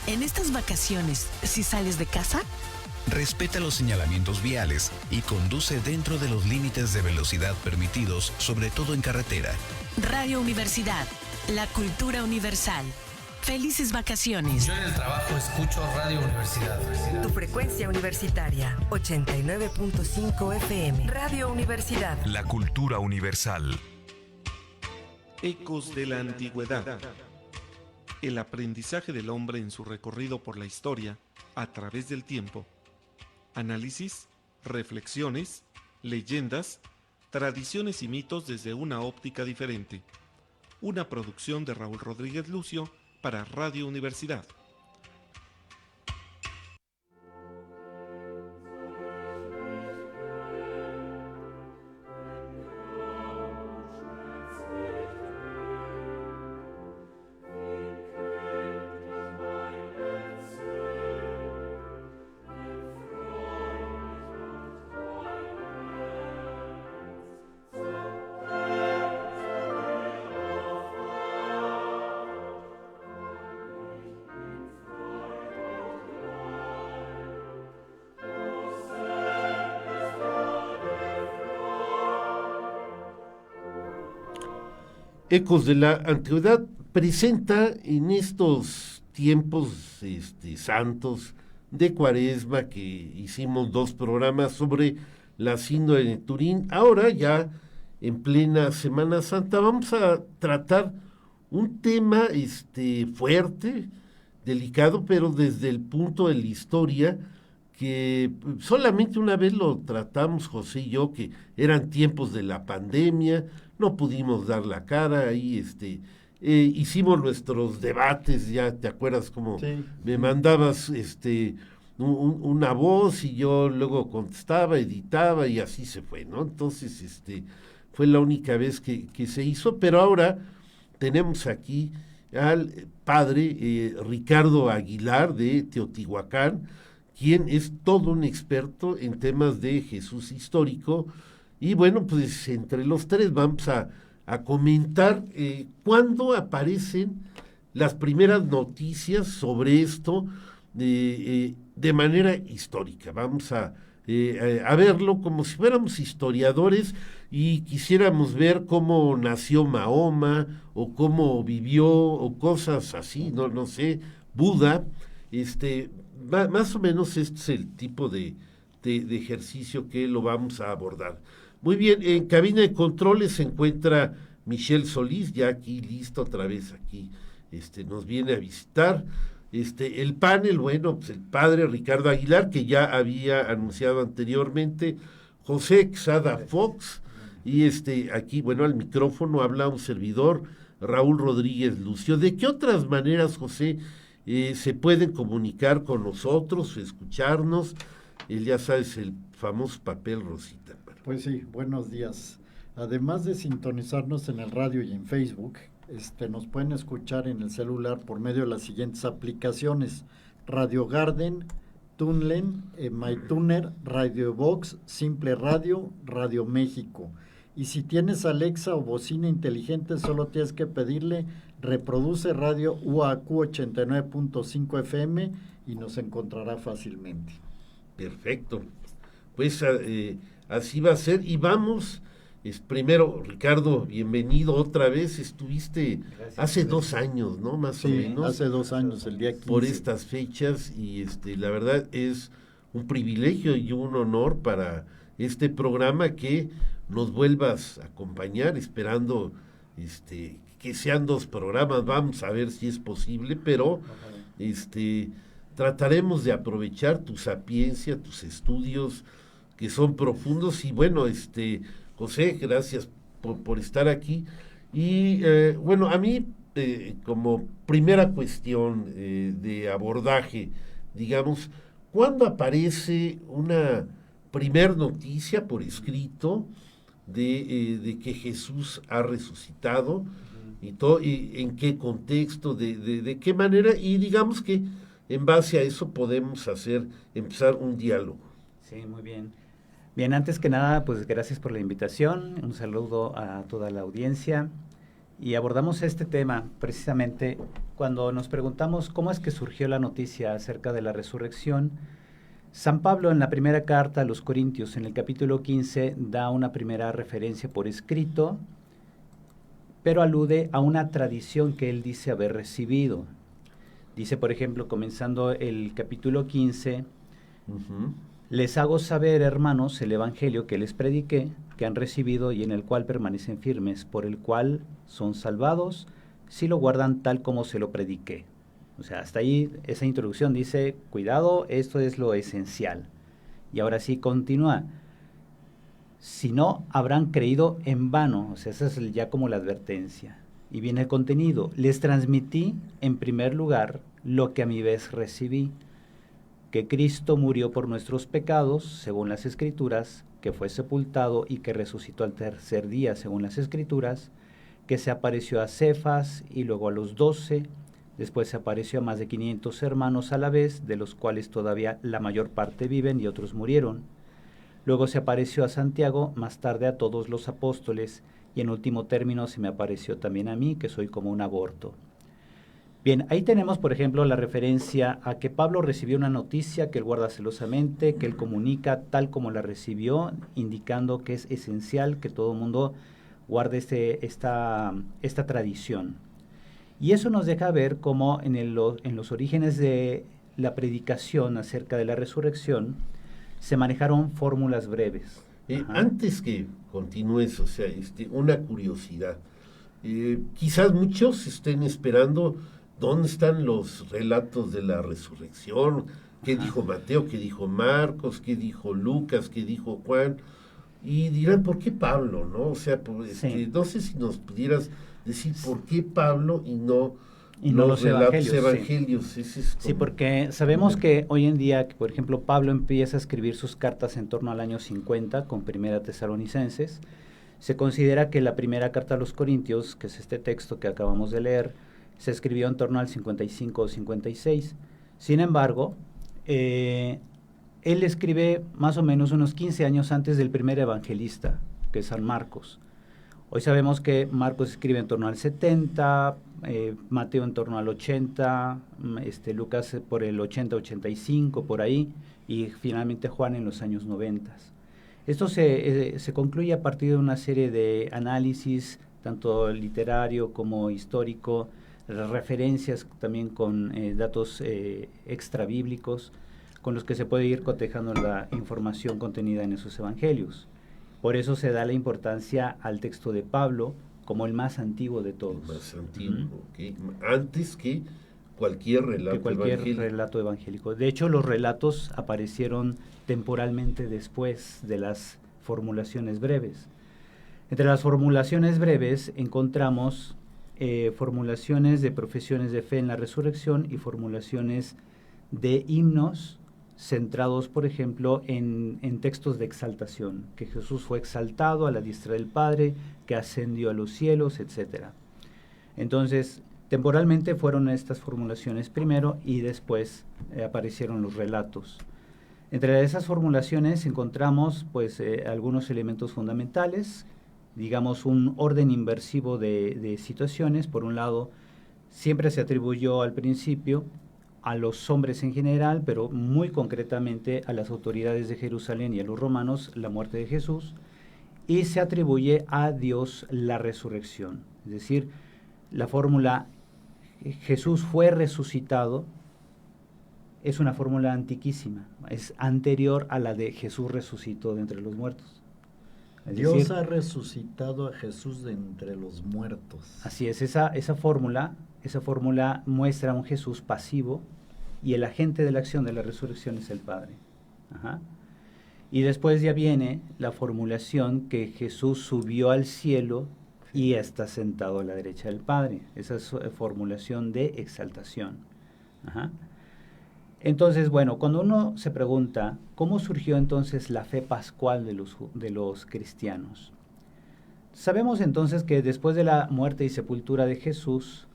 En estas vacaciones, si sales de casa, respeta los señalamientos viales y conduce dentro de los límites de velocidad permitidos, sobre todo en carretera. Radio Universidad, la cultura universal. Felices vacaciones. Yo en el trabajo escucho Radio Universidad. Tu frecuencia universitaria, 89.5 FM. Radio Universidad. La cultura universal. Ecos de la antigüedad. El aprendizaje del hombre en su recorrido por la historia a través del tiempo. Análisis, reflexiones, leyendas, tradiciones y mitos desde una óptica diferente. Una producción de Raúl Rodríguez Lucio para Radio Universidad. Ecos de la Antigüedad presenta en estos tiempos santos de Cuaresma, que hicimos 2 programas sobre la síndrome de Turín. Ahora ya en plena Semana Santa vamos a tratar un tema fuerte, delicado, pero desde el punto de la historia, que solamente una vez lo tratamos José y yo, que eran tiempos de la pandemia, no pudimos dar la cara, ahí hicimos nuestros debates, ya te acuerdas cómo sí. Me mandabas una voz y yo luego contestaba, editaba y así se fue, ¿no? Entonces fue la única vez que se hizo, pero ahora tenemos aquí al padre Ricardo Aguilar de Teotihuacán, quien es todo un experto en temas de Jesús histórico. Y bueno, pues entre los tres vamos a comentar cuándo aparecen las primeras noticias sobre esto de manera histórica. Vamos a verlo como si fuéramos historiadores y quisiéramos ver cómo nació Mahoma o cómo vivió o cosas así, no sé, Buda. Más o menos este es el tipo de ejercicio que lo vamos a abordar. Muy bien, en cabina de controles se encuentra Michelle Solís, ya aquí listo otra vez aquí, nos viene a visitar. El panel, bueno, pues el padre Ricardo Aguilar, que ya había anunciado anteriormente, José Quesada Fox, y aquí, bueno, al micrófono habla un servidor, Raúl Rodríguez Lucio. ¿De qué otras maneras, José, se pueden comunicar con nosotros, escucharnos? Ya sabes, el famoso papel rosita. Pues sí, buenos días. Además de sintonizarnos en el radio y en Facebook, nos pueden escuchar en el celular por medio de las siguientes aplicaciones: Radio Garden, TuneIn, MyTuner, Radio Box, Simple Radio, Radio México. Y si tienes Alexa o bocina inteligente, solo tienes que pedirle reproduce radio UAQ 89.5 FM y nos encontrará fácilmente. Perfecto. Pues así va a ser. Y vamos, primero, Ricardo, bienvenido otra vez. Estuviste hace 2 años, ¿no? Más o menos. Hace 2 años, el día 15. Por estas fechas, y la verdad es un privilegio y un honor para este programa que nos vuelvas a acompañar, esperando que sean 2 programas. Vamos a ver si es posible, pero trataremos de aprovechar tu sapiencia, tus estudios, que son profundos. Y bueno, José, gracias por estar aquí. Y bueno, a mí, como primera cuestión de abordaje, digamos, ¿cuándo aparece una primer noticia por escrito de que Jesús ha resucitado? Y todo, y en qué contexto, de qué manera, y digamos que en base a eso podemos empezar un diálogo. Sí, muy bien. Bien, antes que nada, pues gracias por la invitación, un saludo a toda la audiencia. Y abordamos este tema precisamente cuando nos preguntamos cómo es que surgió la noticia acerca de la resurrección. San Pablo en la primera carta a los Corintios, en el capítulo 15, da una primera referencia por escrito, pero alude a una tradición que él dice haber recibido. Dice, por ejemplo, comenzando el capítulo 15, les hago saber, hermanos, el evangelio que les prediqué, que han recibido y en el cual permanecen firmes, por el cual son salvados, si lo guardan tal como se lo prediqué. O sea, hasta ahí esa introducción dice, cuidado, esto es lo esencial. Y ahora sí continúa. Si no, habrán creído en vano. O sea, esa es ya como la advertencia. Y viene el contenido. Les transmití, en primer lugar, lo que a mi vez recibí, que Cristo murió por nuestros pecados, según las Escrituras, que fue sepultado y que resucitó al tercer día, según las Escrituras, que se apareció a Cefas y luego a los 12, después se apareció a más de 500 hermanos a la vez, de los cuales todavía la mayor parte viven y otros murieron. Luego se apareció a Santiago, más tarde a todos los apóstoles, y en último término se me apareció también a mí, que soy como un aborto. Bien, ahí tenemos, por ejemplo, la referencia a que Pablo recibió una noticia que él guarda celosamente, que él comunica tal como la recibió, indicando que es esencial que todo el mundo guarde esta tradición. Y eso nos deja ver cómo en los orígenes de la predicación acerca de la resurrección se manejaron fórmulas breves. Antes que continúes, o sea, una curiosidad. Quizás muchos estén esperando dónde están los relatos de la resurrección, qué dijo Mateo, qué dijo Marcos, qué dijo Lucas, qué dijo Juan, y dirán, ¿por qué Pablo? ¿No? O sea, no sé si nos pudieras decir por qué Pablo y no los relatos evangelios. Sí, porque sabemos que hoy en día, por ejemplo, Pablo empieza a escribir sus cartas en torno al año 50 con Primera Tesalonicenses. Se considera que la primera carta a los Corintios, que es este texto que acabamos de leer, se escribió en torno al 55 o 56. Sin embargo, él escribe más o menos unos 15 años antes del primer evangelista, que es San Marcos. Hoy sabemos que Marcos escribe en torno al 70, Mateo en torno al 80, Lucas por el 80-85, por ahí, y finalmente Juan en los años 90. Esto se concluye a partir de una serie de análisis, tanto literario como histórico, referencias también con datos extrabíblicos, con los que se puede ir cotejando la información contenida en esos evangelios. Por eso se da la importancia al texto de Pablo como el más antiguo de todos. El más antiguo, okay. Antes que cualquier relato evangélico. De hecho, los relatos aparecieron temporalmente después de las formulaciones breves. Entre las formulaciones breves encontramos formulaciones de profesiones de fe en la resurrección y formulaciones de himnos centrados, por ejemplo, en textos de exaltación, que Jesús fue exaltado a la diestra del Padre, que ascendió a los cielos, etc. Entonces, temporalmente fueron estas formulaciones primero y después aparecieron los relatos. Entre esas formulaciones encontramos pues algunos elementos fundamentales, digamos un orden inversivo de situaciones. Por un lado, siempre se atribuyó al principio a los hombres en general, pero muy concretamente a las autoridades de Jerusalén y a los romanos, la muerte de Jesús, y se atribuye a Dios la resurrección. Es decir, la fórmula Jesús fue resucitado es una fórmula antiquísima, es anterior a la de Jesús resucitó de entre los muertos. Dios ha resucitado a Jesús de entre los muertos. Así es, esa fórmula muestra un Jesús pasivo y el agente de la acción de la resurrección es el Padre. Ajá. Y después ya viene la formulación que Jesús subió al cielo y está sentado a la derecha del Padre. Esa es formulación de exaltación. Ajá. Entonces, bueno, cuando uno se pregunta cómo surgió entonces la fe pascual de los cristianos, sabemos entonces que después de la muerte y sepultura de Jesús,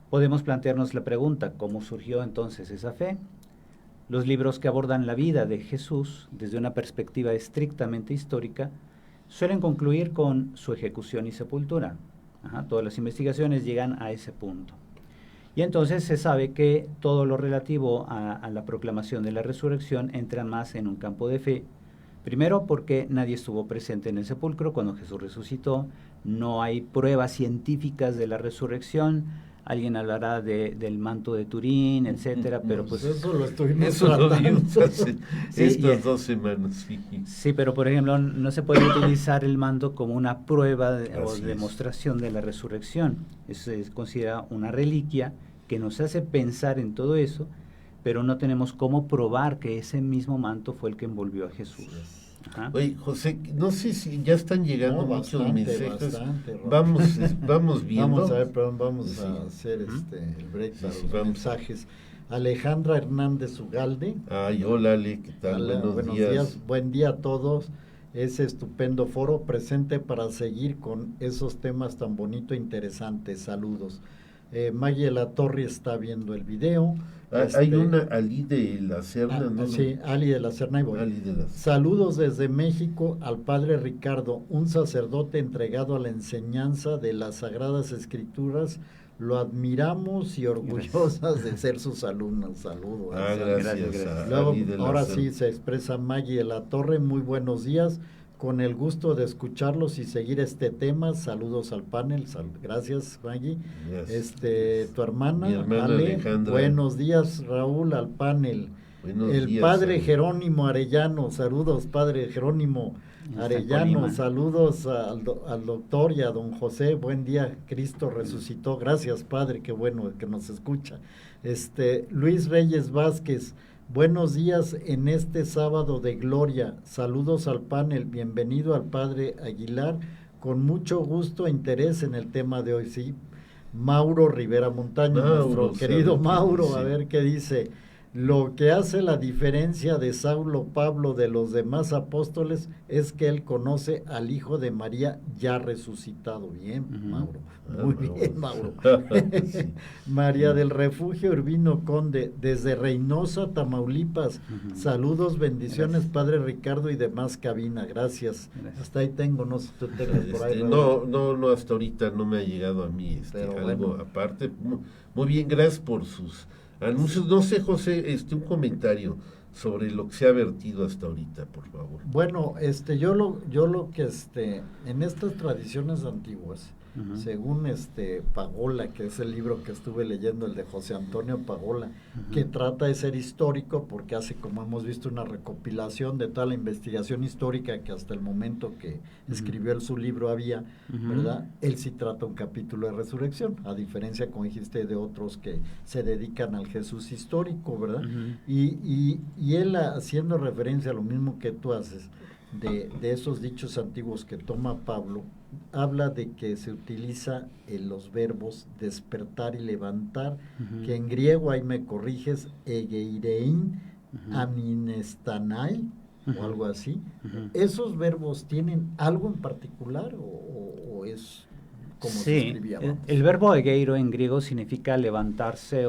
podemos plantearnos la pregunta, ¿cómo surgió entonces esa fe? Los libros que abordan la vida de Jesús desde una perspectiva estrictamente histórica suelen concluir con su ejecución y sepultura. Todas las investigaciones llegan a ese punto. Y entonces se sabe que todo lo relativo a la proclamación de la resurrección entra más en un campo de fe. Primero porque nadie estuvo presente en el sepulcro cuando Jesús resucitó, no hay pruebas científicas de la resurrección. Alguien hablará del manto de Turín, etcétera, pero pues eso lo estuvimos eso lo vimos hace sí, estas 2 semanas. Sí. Sí, pero por ejemplo no se puede utilizar el manto como una prueba o Así demostración de la resurrección. Eso se considera una reliquia que nos hace pensar en todo eso, pero no tenemos cómo probar que ese mismo manto fue el que envolvió a Jesús. Ajá. Oye, José, no sé si ya están llegando muchos mensajes. Vamos viendo. Vamos a ver, perdón, vamos a hacer el break para los mensajes. Alejandra Hernández Ugalde. Ay, hola Ale, ¿qué tal? Buenos días. Buen día a todos. Ese estupendo foro presente para seguir con esos temas tan bonito e interesantes. Saludos. Maggie La Torre está viendo el video. Hay una Ali de la Serna, ¿no? Sí, Ali de la Serna y voy. Saludos desde México al padre Ricardo, un sacerdote entregado a la enseñanza de las Sagradas Escrituras. Lo admiramos y orgullosas de ser sus alumnos. Saludos. Gracias. Luego, ahora sí se expresa Maggie de la Torre. Muy buenos días. Con el gusto de escucharlos y seguir este tema. Saludos al panel. Gracias, Maggie. Tu hermana, mi hermana Ale. Alejandra. Buenos días, Raúl, al panel. Buenos días, padre Jerónimo Arellano. Saludos, padre Jerónimo Arellano. Saludos al doctor y a don José. Buen día, Cristo resucitó. Gracias, padre. Qué bueno que nos escucha. Luis Reyes Vázquez. Buenos días en este sábado de gloria. Saludos al panel. Bienvenido al padre Aguilar. Con mucho gusto e interés en el tema de hoy. Sí, Mauro Rivera Montaño, nuestro querido Mauro. Sí. A ver qué dice. Lo que hace la diferencia de Saulo Pablo de los demás apóstoles es que él conoce al Hijo de María ya resucitado. Bien, Mauro. Muy bien, Mauro. Sí. María del Refugio Urbino Conde, desde Reynosa, Tamaulipas. Saludos, bendiciones, padre Ricardo y demás cabina. Gracias. Hasta ahí tengo, no sé si tú tengas por ahí. No, hasta ahorita no me ha llegado a mí algo aparte. Muy bien, gracias por sus anuncios. No sé, José, un comentario sobre lo que se ha vertido hasta ahorita, por favor. Bueno, yo lo que en estas tradiciones antiguas, según Pagola, que es el libro que estuve leyendo, el de José Antonio Pagola, que trata de ser histórico porque hace, como hemos visto, una recopilación de toda la investigación histórica que hasta el momento que escribió su libro había, ¿verdad? Él sí trata un capítulo de resurrección, a diferencia, como dijiste, de otros que se dedican al Jesús histórico, ¿verdad? Y él, haciendo referencia a lo mismo que tú haces, de esos dichos antiguos que toma Pablo, habla de que se utiliza los verbos despertar y levantar, que en griego, ahí me corriges, egeirein, aminestanai, o algo así. ¿Esos verbos tienen algo en particular o es como se escribía? El verbo egeiro en griego significa levantarse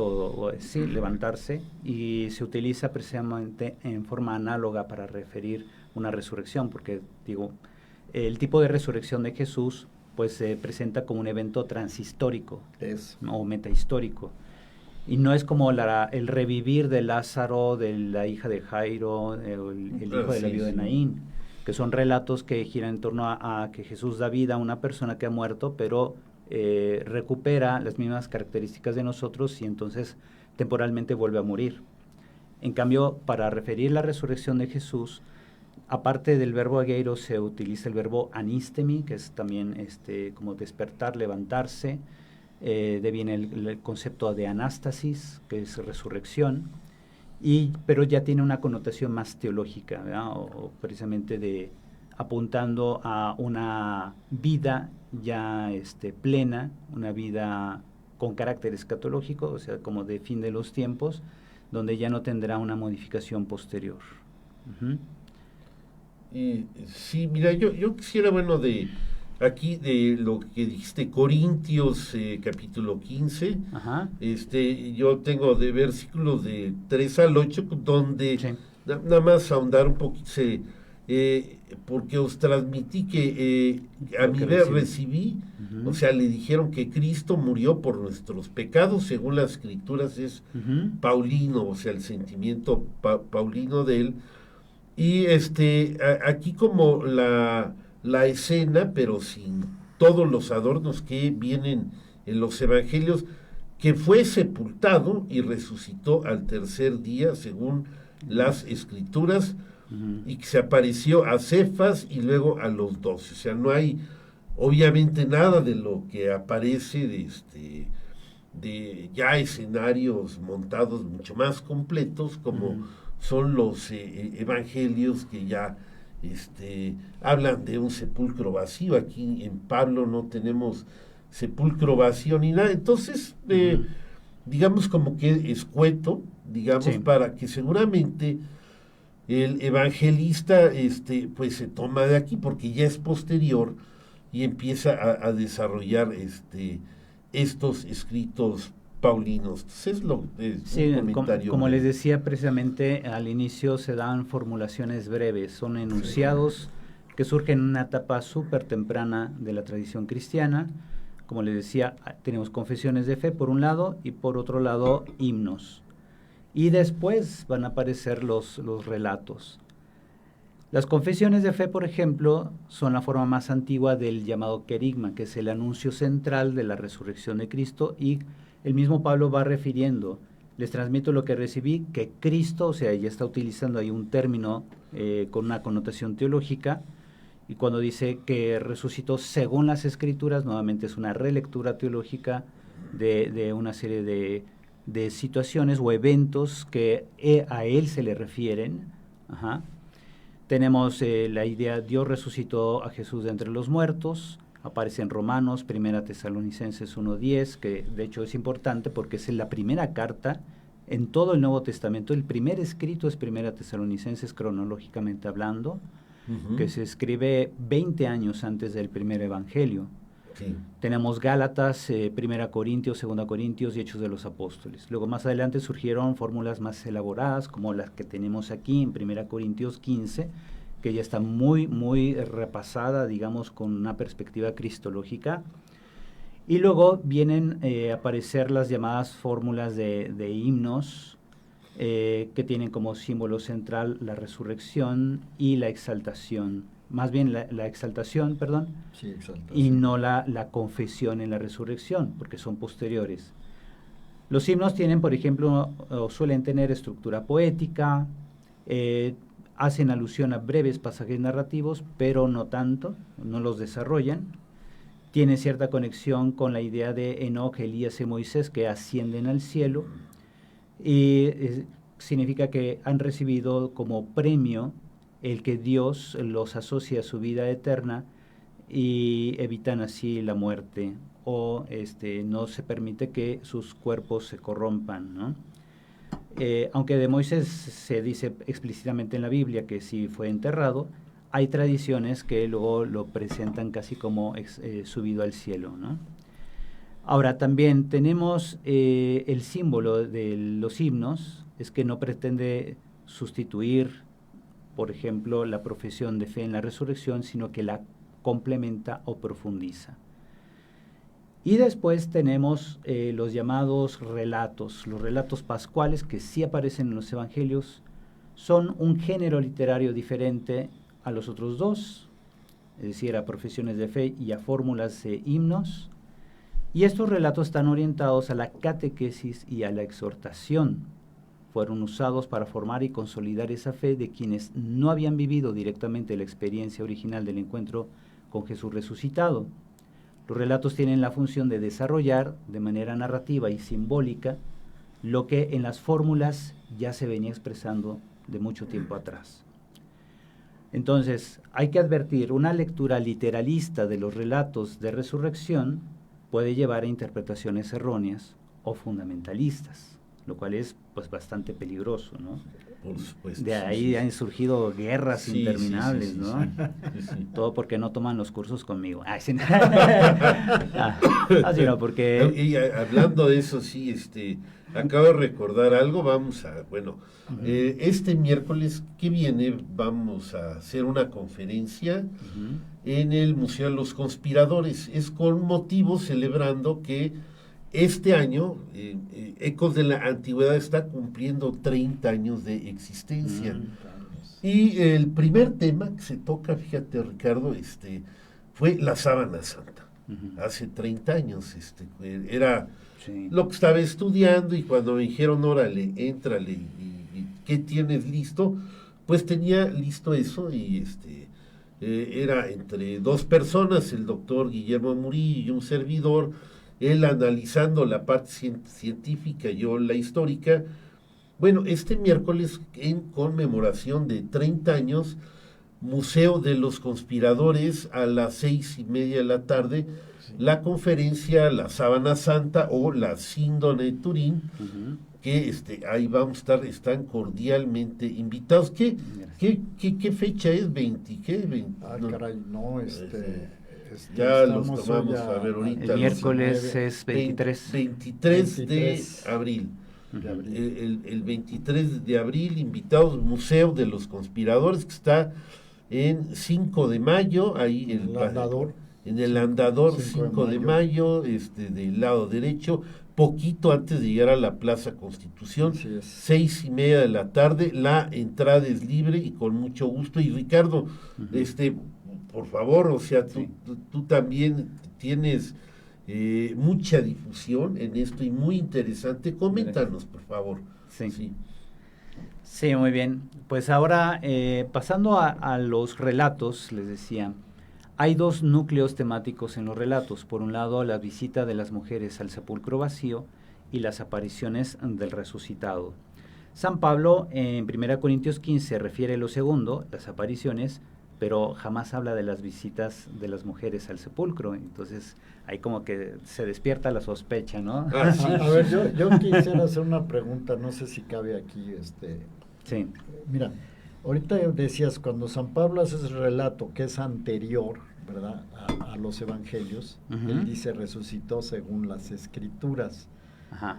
levantarse, y se utiliza precisamente en forma análoga para referir una resurrección, porque el tipo de resurrección de Jesús pues se presenta como un evento transhistórico o metahistórico, y no es como el revivir de Lázaro, de la hija de Jairo, el hijo de la viuda de Naín, que son relatos que giran en torno a que Jesús da vida a una persona que ha muerto, pero recupera las mismas características de nosotros y entonces temporalmente vuelve a morir. En cambio, para referir la resurrección de Jesús, aparte del verbo egeiro, se utiliza el verbo anístemi, que es también como despertar, levantarse. Viene el concepto de anástasis, que es resurrección, pero ya tiene una connotación más teológica, ¿verdad? O precisamente apuntando a una vida ya plena, una vida con carácter escatológico, o sea, como de fin de los tiempos, donde ya no tendrá una modificación posterior. Sí, mira, yo quisiera, de lo que dijiste, Corintios capítulo 15, yo tengo de versículos de 3 al 8, donde nada más ahondar un poquito, porque os transmití que a mi vez recibí, o sea, le dijeron que Cristo murió por nuestros pecados, según las Escrituras es paulino, o sea, el sentimiento paulino de él. Y aquí como la escena, pero sin todos los adornos que vienen en los evangelios, que fue sepultado y resucitó al tercer día, según las Escrituras, y que se apareció a Cefas y luego a los 12. O sea, no hay obviamente nada de lo que aparece de ya escenarios montados mucho más completos, como son los evangelios que ya hablan de un sepulcro vacío. Aquí en Pablo no tenemos sepulcro vacío ni nada. Entonces, digamos como que escueto, digamos, para que seguramente el evangelista pues se toma de aquí, porque ya es posterior y empieza a desarrollar estos escritos paulinos. Entonces es un comentario. Como les decía precisamente al inicio, se dan formulaciones breves, son enunciados que surgen en una etapa súper temprana de la tradición cristiana. Como les decía, tenemos confesiones de fe por un lado y por otro lado himnos. Y después van a aparecer los relatos. Las confesiones de fe, por ejemplo, son la forma más antigua del llamado querigma, que es el anuncio central de la resurrección de Cristo, y el mismo Pablo va refiriendo: les transmito lo que recibí, que Cristo, o sea, ya está utilizando ahí un término con una connotación teológica, y cuando dice que resucitó según las Escrituras, nuevamente es una relectura teológica de una serie de situaciones o eventos que a él se le refieren. Tenemos la idea: Dios resucitó a Jesús de entre los muertos, aparece en Romanos, 1 Tesalonicenses 1:10, que de hecho es importante porque es la primera carta en todo el Nuevo Testamento. El primer escrito es 1 Tesalonicenses, cronológicamente hablando, que se escribe 20 años antes del primer evangelio. Tenemos Gálatas, 1 Corintios, 2 Corintios y Hechos de los Apóstoles. Luego más adelante surgieron fórmulas más elaboradas, como las que tenemos aquí en 1 Corintios 15, que ya está muy, muy repasada, digamos, con una perspectiva cristológica. Y luego vienen a aparecer las llamadas fórmulas de himnos, que tienen como símbolo central la resurrección y la exaltación. Más bien la exaltación, perdón, y no la confesión en la resurrección, porque son posteriores. Los himnos tienen, por ejemplo, o suelen tener estructura poética, hacen alusión a breves pasajes narrativos, pero no tanto, no los desarrollan. Tienen cierta conexión con la idea de Enoc, Elías y Moisés, que ascienden al cielo, y significa que han recibido como premio el que Dios los asocia a su vida eterna y evitan así la muerte, o no se permite que sus cuerpos se corrompan, ¿no? Aunque de Moisés se dice explícitamente en la Biblia que sí fue enterrado, hay tradiciones que luego lo presentan casi como subido al cielo, ¿no? Ahora, también tenemos el símbolo de los himnos, es que no pretende sustituir, por ejemplo, la profesión de fe en la resurrección, sino que la complementa o profundiza. Y después tenemos los llamados relatos. Los relatos pascuales, que sí aparecen en los evangelios, son un género literario diferente a los otros dos, es decir, a profesiones de fe y a fórmulas de himnos. Y estos relatos están orientados a la catequesis y a la exhortación. Fueron usados para formar y consolidar esa fe de quienes no habían vivido directamente la experiencia original del encuentro con Jesús resucitado. Los relatos tienen la función de desarrollar de manera narrativa y simbólica lo que en las fórmulas ya se venía expresando de mucho tiempo atrás. Entonces, hay que advertir, una lectura literalista de los relatos de resurrección puede llevar a interpretaciones erróneas o fundamentalistas. lo cual es pues bastante peligroso, ¿no? Por supuesto. De ahí han surgido guerras Sí, interminables, sí, ¿no? sí. Todo porque no toman los cursos conmigo. Así no, porque... Y hablando de eso, sí, acabo de recordar algo, este miércoles que viene vamos a hacer una conferencia en el Museo de los Conspiradores. Es con motivo celebrando que este año Ecos de la Antigüedad está cumpliendo 30 años de existencia. Y el primer tema que se toca, fíjate Ricardo, fue la Sábana Santa. Hace 30 años, era lo que estaba estudiando, y cuando me dijeron, órale, éntrale, y ¿qué tienes listo? Pues tenía listo eso, y era entre dos personas, el doctor Guillermo Murillo y un servidor, él analizando la parte científica, yo la histórica. Bueno, este miércoles, en conmemoración de 30 años, Museo de los Conspiradores, a las 6:30 de la tarde, la conferencia La Sábana Santa o la Síndone de Turín, que ahí vamos a estar, están cordialmente invitados. ¿Qué fecha es? ¿20 qué? 20, caray, no, ya los tomamos, a ver, ahorita. El miércoles es 23. 23 de abril. El 23 de abril, invitados, Museo de los Conspiradores, que está en 5 de mayo, ahí en el andador 5 de mayo, del lado derecho, poquito antes de llegar a la Plaza Constitución, 6:30 de la tarde, la entrada es libre y con mucho gusto. Y Ricardo, por favor, o sea, tú también tienes mucha difusión en esto y muy interesante. Coméntanos, por favor. Sí, muy bien. Pues ahora, pasando a los relatos, les decía, hay dos núcleos temáticos en los relatos. Por un lado, la visita de las mujeres al sepulcro vacío y las apariciones del resucitado. San Pablo, en 1 Corintios 15, refiere lo segundo, las apariciones, pero jamás habla de las visitas de las mujeres al sepulcro. Entonces, ahí como que se despierta la sospecha, ¿no? A ver, yo quisiera hacer una pregunta, no sé si cabe aquí. Sí. Mira, ahorita decías, cuando San Pablo hace ese relato que es anterior, ¿verdad?, a los evangelios, él dice resucitó según las escrituras.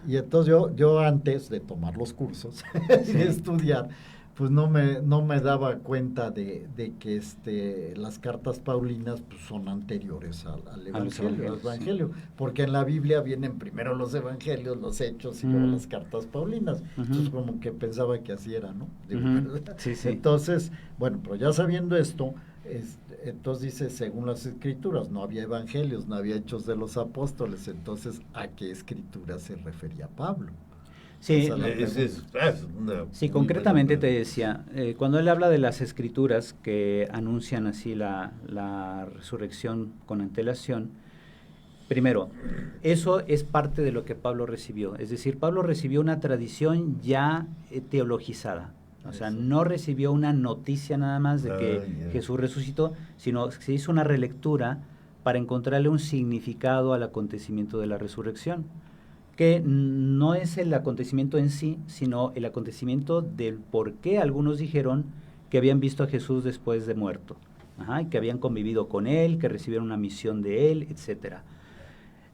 Y entonces yo antes de tomar los cursos y estudiar, pues no me daba cuenta de que las cartas paulinas pues son anteriores al evangelio, porque en la Biblia vienen primero los evangelios, los hechos y luego las cartas paulinas. Entonces como que pensaba que así era, ¿no? Entonces, bueno, pero ya sabiendo esto, entonces dice según las escrituras, no había evangelios, no había hechos de los apóstoles. Entonces, ¿a qué escritura se refería Pablo? Sí, concretamente te decía, cuando él habla de las escrituras que anuncian así la resurrección con antelación, primero, eso es parte de lo que Pablo recibió. Es decir, Pablo recibió una tradición ya teologizada. O sea, no recibió una noticia nada más de que Jesús resucitó, sino se hizo una relectura para encontrarle un significado al acontecimiento de la resurrección, que no es el acontecimiento en sí, sino el acontecimiento del por qué algunos dijeron que habían visto a Jesús después de muerto, y que habían convivido con él, que recibieron una misión de él, etcétera.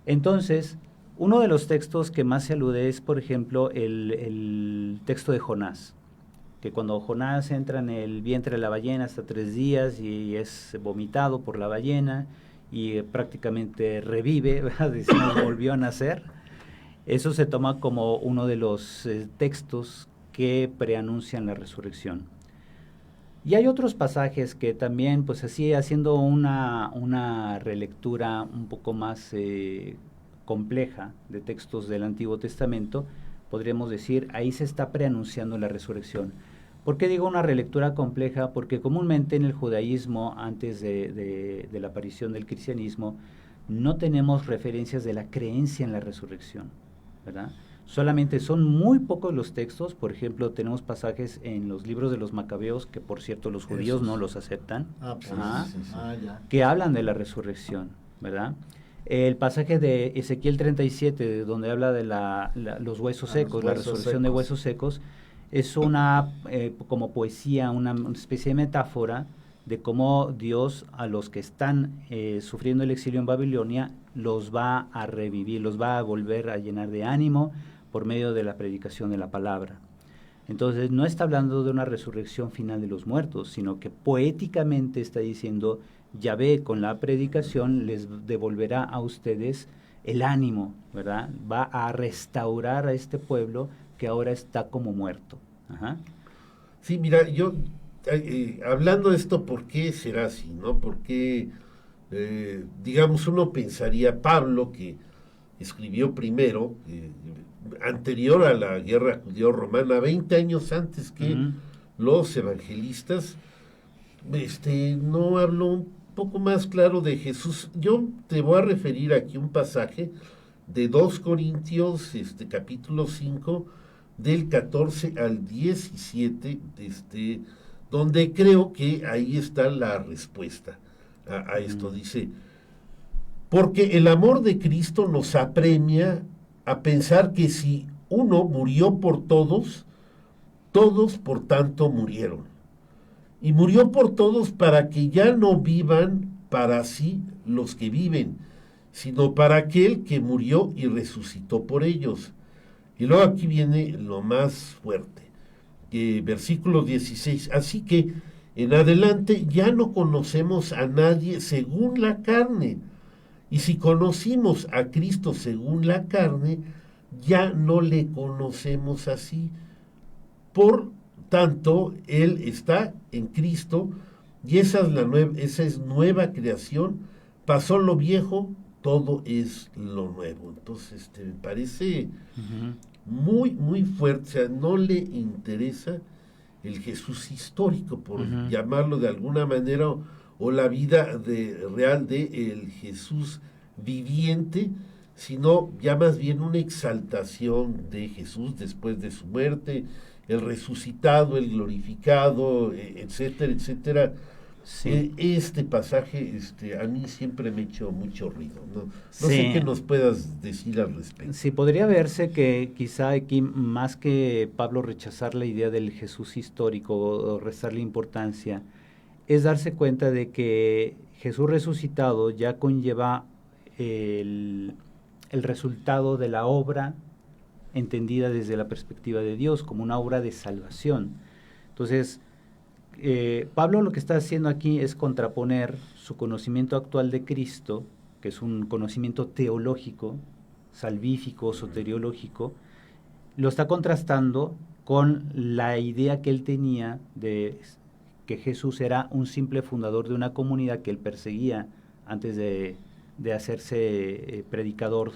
Entonces, uno de los textos que más se alude es, por ejemplo, el texto de Jonás, que cuando Jonás entra en el vientre de la ballena hasta 3 días y es vomitado por la ballena y prácticamente revive, decimos, volvió a nacer. Eso se toma como uno de los textos que preanuncian la resurrección. Y hay otros pasajes que también, pues así, haciendo una relectura un poco más compleja de textos del Antiguo Testamento, podríamos decir, ahí se está preanunciando la resurrección. ¿Por qué digo una relectura compleja? Porque comúnmente en el judaísmo, antes de la aparición del cristianismo, no tenemos referencias de la creencia en la resurrección, ¿verdad? Solamente son muy pocos los textos. Por ejemplo, tenemos pasajes en los libros de los Macabeos, que por cierto los judíos no los aceptan, que hablan de la resurrección, ¿verdad? El pasaje de Ezequiel 37, donde habla de los huesos secos, la resurrección de huesos secos, es una como poesía, una especie de metáfora de cómo Dios a los que están sufriendo el exilio en Babilonia los va a revivir, los va a volver a llenar de ánimo por medio de la predicación de la palabra. Entonces no está hablando de una resurrección final de los muertos, sino que poéticamente está diciendo: Yahvé con la predicación les devolverá a ustedes el ánimo, ¿verdad? Va a restaurar a este pueblo que ahora está como muerto. Ajá. Sí, mira, yo hablando de esto, ¿por qué será así, no? Porque, digamos, uno pensaría, Pablo, que escribió primero, anterior a la guerra judeo-romana, 20 años antes que los evangelistas, no habló un poco más claro de Jesús. Yo te voy a referir aquí un pasaje de 2 Corintios, capítulo 5, del 14 al 17, donde creo que ahí está la respuesta a esto. Dice: porque el amor de Cristo nos apremia a pensar que si uno murió por todos, todos por tanto murieron. Y murió por todos para que ya no vivan para sí los que viven, sino para aquel que murió y resucitó por ellos. Y luego aquí viene lo más fuerte, versículo 16. Así que en adelante ya no conocemos a nadie según la carne. Y si conocimos a Cristo según la carne, ya no le conocemos así. Por tanto, Él está en Cristo, y esa es nueva creación. Pasó lo viejo, todo es lo nuevo. Entonces, me parece muy, muy fuerte. O sea, no le interesa el Jesús histórico, por llamarlo de alguna manera, o la vida real de el Jesús viviente, sino ya más bien una exaltación de Jesús después de su muerte, el resucitado, el glorificado, etcétera, etcétera. Sí. Este pasaje a mí siempre me ha hecho mucho ruido. No sé qué nos puedas decir al respecto. Sí, podría verse que quizá aquí, más que Pablo rechazar la idea del Jesús histórico o restarle importancia, es darse cuenta de que Jesús resucitado ya conlleva el resultado de la obra entendida desde la perspectiva de Dios como una obra de salvación. Entonces, Pablo lo que está haciendo aquí es contraponer su conocimiento actual de Cristo, que es un conocimiento teológico, salvífico, soteriológico, lo está contrastando con la idea que él tenía de que Jesús era un simple fundador de una comunidad que él perseguía antes de hacerse predicador.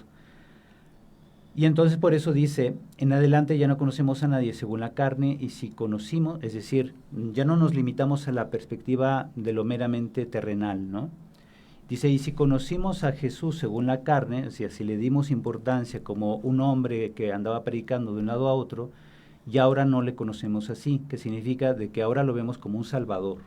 Y entonces por eso dice: en adelante ya no conocemos a nadie según la carne, y si conocimos, es decir, ya no nos limitamos a la perspectiva de lo meramente terrenal, ¿no? Dice: y si conocimos a Jesús según la carne, o sea, si le dimos importancia como un hombre que andaba predicando de un lado a otro, ya ahora no le conocemos así, que significa de que ahora lo vemos como un salvador.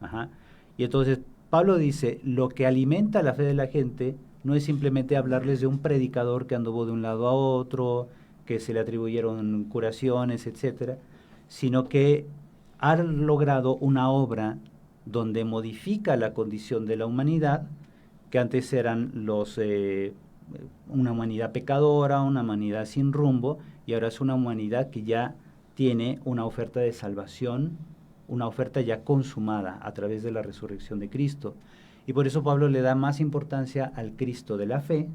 Ajá. Y entonces Pablo dice: lo que alimenta la fe de la gente no es simplemente hablarles de un predicador que anduvo de un lado a otro, que se le atribuyeron curaciones, etcétera, sino que ha logrado una obra donde modifica la condición de la humanidad, que antes eran una humanidad pecadora, una humanidad sin rumbo, y ahora es una humanidad que ya tiene una oferta de salvación, una oferta ya consumada a través de la resurrección de Cristo. Y por eso Pablo le da más importancia al Cristo de la fe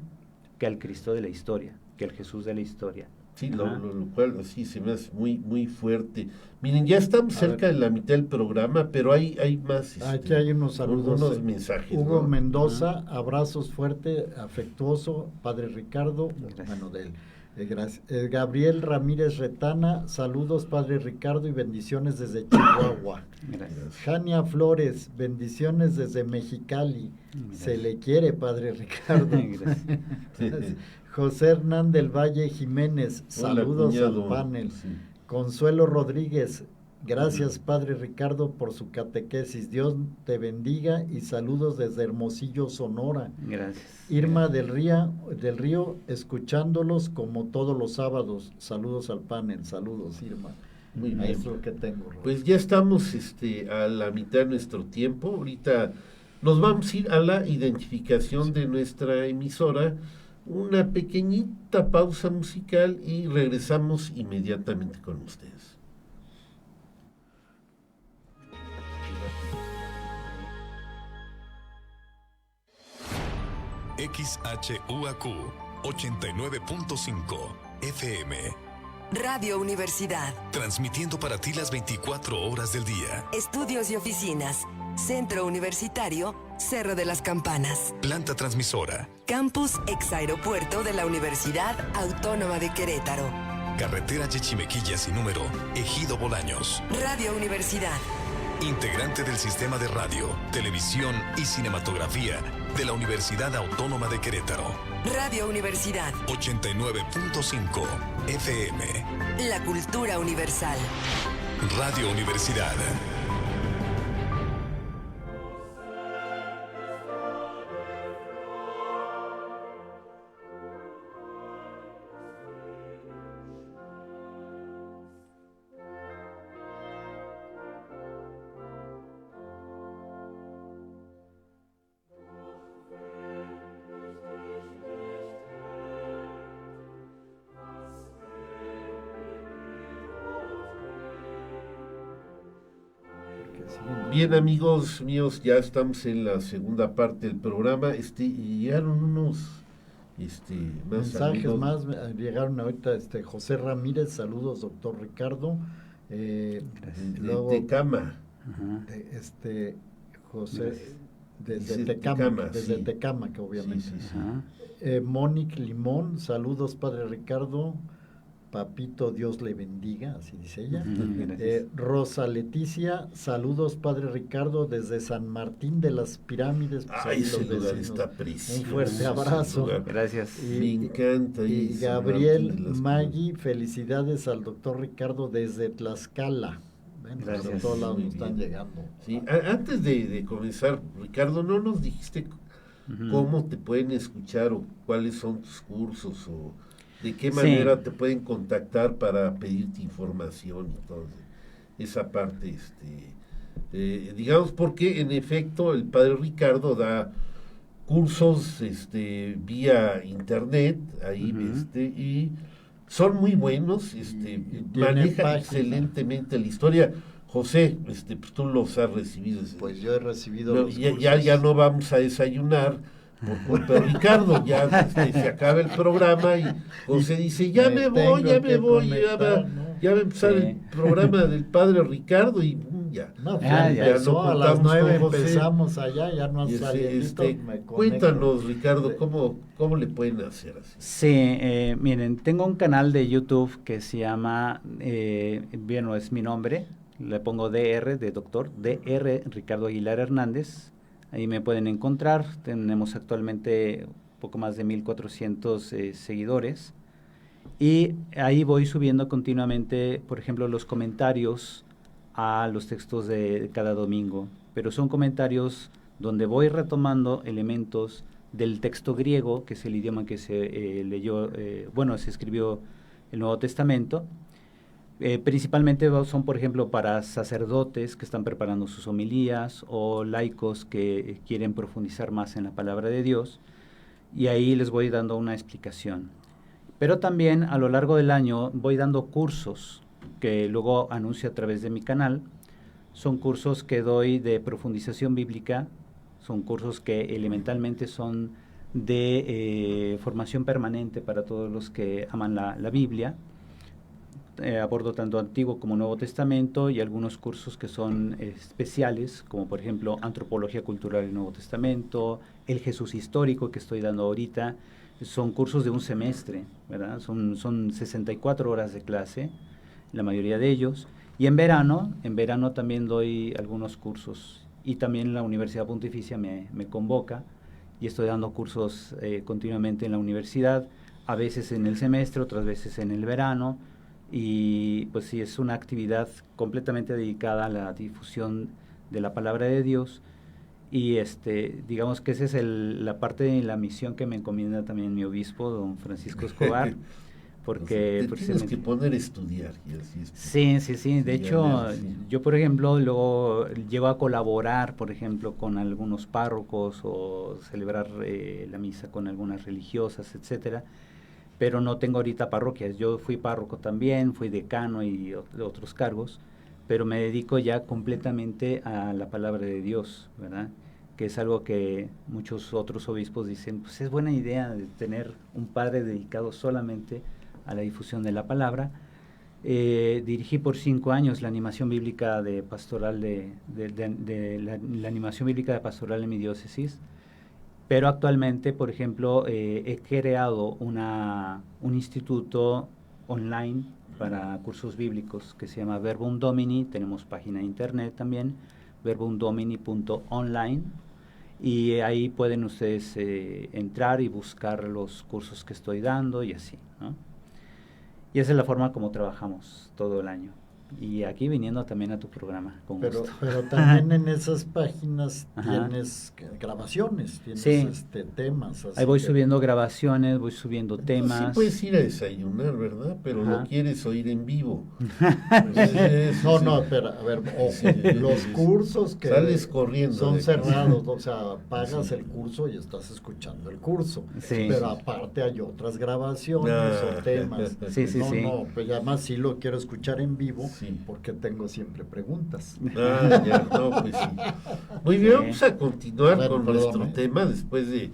que al Cristo de la historia, que al Jesús de la historia. Sí, lo cual sí se me hace muy, muy fuerte. Miren, ya estamos cerca de la mitad del programa, pero hay más. Aquí hay unos saludos. Unos mensajes. Hugo Mendoza, abrazos fuerte, afectuoso, Padre Ricardo. Gracias. Bueno, de él. Gracias. Graciel Ramírez Retana, saludos Padre Ricardo y bendiciones desde Chihuahua. Gracias. Jania Flores, bendiciones desde Mexicali. Gracias. Se le quiere Padre Ricardo. Gracias. José Hernán del Valle Jiménez, saludos al panel. Sí. Consuelo Rodríguez, Gracias, Padre Ricardo, por su catequesis. Dios te bendiga y saludos desde Hermosillo, Sonora. Gracias. Irma del Río, escuchándolos como todos los sábados. Saludos al panel. Saludos, Irma. Muy bien. Ahí es lo que tengo, Raúl. Pues ya estamos a la mitad de nuestro tiempo. Ahorita nos vamos a ir a la identificación de nuestra emisora, una pequeñita pausa musical y regresamos inmediatamente con ustedes. XHUAQ 89.5 FM. Radio Universidad. Transmitiendo para ti las 24 horas del día. Estudios y oficinas. Centro Universitario, Cerro de las Campanas. Planta transmisora. Campus Exaeropuerto de la Universidad Autónoma de Querétaro. Carretera Yechimequilla sin número, Ejido Bolaños. Radio Universidad. Integrante del Sistema de Radio, Televisión y Cinematografía de la Universidad Autónoma de Querétaro. Radio Universidad. 89.5 FM. La cultura universal. Radio Universidad. Bien, amigos míos, ya estamos en la segunda parte del programa. Y llegaron unos más mensajes amigos. más. Llegaron ahorita José Ramírez, saludos, doctor Ricardo. De Tecama. José desde Dice Tecama, sí. Tecama, que obviamente. Sí, sí, sí. Mónica Limón, saludos, Padre Ricardo. Papito, Dios le bendiga, así dice ella. Rosa Leticia, saludos, Padre Ricardo, desde San Martín de las Pirámides. Pues, Ay, ese los lugar vecinos. está precioso. Un fuerte abrazo. Gracias. Me encanta. Y Gabriel Maggi, felicidades al doctor Ricardo desde Tlaxcala. Bueno, Gracias. de todos lados Muy nos están bien. llegando. Sí, antes de comenzar, Ricardo, ¿no nos dijiste cómo te pueden escuchar o cuáles son tus cursos o de qué manera te pueden contactar para pedirte información y todo esa parte? Digamos, porque en efecto el padre Ricardo da cursos vía internet ahí, y son muy buenos, maneja página. Excelentemente la historia. José, pues tú los has recibido. Pues yo he recibido No, los ya cursos. no vamos a desayunar por culpa de Ricardo, ya se acaba el programa y José dice, ya me voy, ya va a empezar el programa del padre Ricardo y ya. No, ya empezó, a las contamos 9 con José. empezamos allá, ya no Y salió. cuéntanos, Ricardo, ¿cómo le pueden hacer así? Sí, miren, tengo un canal de YouTube que se llama, bueno, es mi nombre, le pongo DR de doctor, DR Ricardo Aguilar Hernández. Ahí me pueden encontrar. Tenemos actualmente poco más de 1,400 seguidores. Y ahí voy subiendo continuamente, por ejemplo, los comentarios a los textos de cada domingo. Pero son comentarios donde voy retomando elementos del texto griego, que es el idioma que se leyó, se escribió el Nuevo Testamento. Principalmente son, por ejemplo, para sacerdotes que están preparando sus homilías o laicos que quieren profundizar más en la palabra de Dios, y ahí les voy dando una explicación. Pero también a lo largo del año voy dando cursos que luego anuncio a través de mi canal. Son cursos que doy de profundización bíblica, son cursos que elementalmente son de formación permanente para todos los que aman la Biblia. Abordo tanto Antiguo como Nuevo Testamento y algunos cursos que son especiales, como por ejemplo Antropología Cultural del Nuevo Testamento, el Jesús Histórico que estoy dando ahorita. Son cursos de un semestre, ¿verdad? Son 64 horas de clase, la mayoría de ellos. Y en verano también doy algunos cursos. Y también la Universidad Pontificia me convoca y estoy dando cursos continuamente en la universidad, a veces en el semestre, otras veces en el verano. y pues sí, es una actividad completamente dedicada a la difusión de la palabra de Dios. Y digamos que esa es la parte de la misión que me encomienda también mi obispo, don Francisco Escobar, porque te tienes que poner a estudiar. Y así es. Sí. De hecho, yo, por ejemplo, luego llego a colaborar, por ejemplo, con algunos párrocos o celebrar la misa con algunas religiosas, etcétera, pero no tengo ahorita parroquias. Yo fui párroco también, fui decano y otros cargos, pero me dedico ya completamente a la palabra de Dios, ¿verdad? Que es algo que muchos otros obispos dicen, pues es buena idea de tener un padre dedicado solamente a la difusión de la palabra. Dirigí por 5 años la animación bíblica de pastoral la animación bíblica de pastoral en mi diócesis, pero actualmente, por ejemplo, he creado un instituto online para cursos bíblicos que se llama Verbum Domini. Tenemos página de internet también, verbumdomini.online, y ahí pueden ustedes entrar y buscar los cursos que estoy dando y así, ¿no? Y esa es la forma como trabajamos todo el año. Y aquí viniendo también a tu programa, con gusto. Pero también en esas páginas tienes grabaciones, tienes sí. Temas. Ahí voy subiendo grabaciones, voy subiendo temas. Sí puedes ir a desayunar, ¿verdad? Pero no quieres oír en vivo. No, pero a ver, los cursos que sales corriendo son cerrados, o sea, pagas el curso y estás escuchando el curso. Sí. Pero aparte hay otras grabaciones o temas. Sí. No, pues además sí lo quiero escuchar en vivo. Sí. Porque tengo siempre preguntas. Pues sí. Muy bien, vamos a continuar con nuestro tema después de,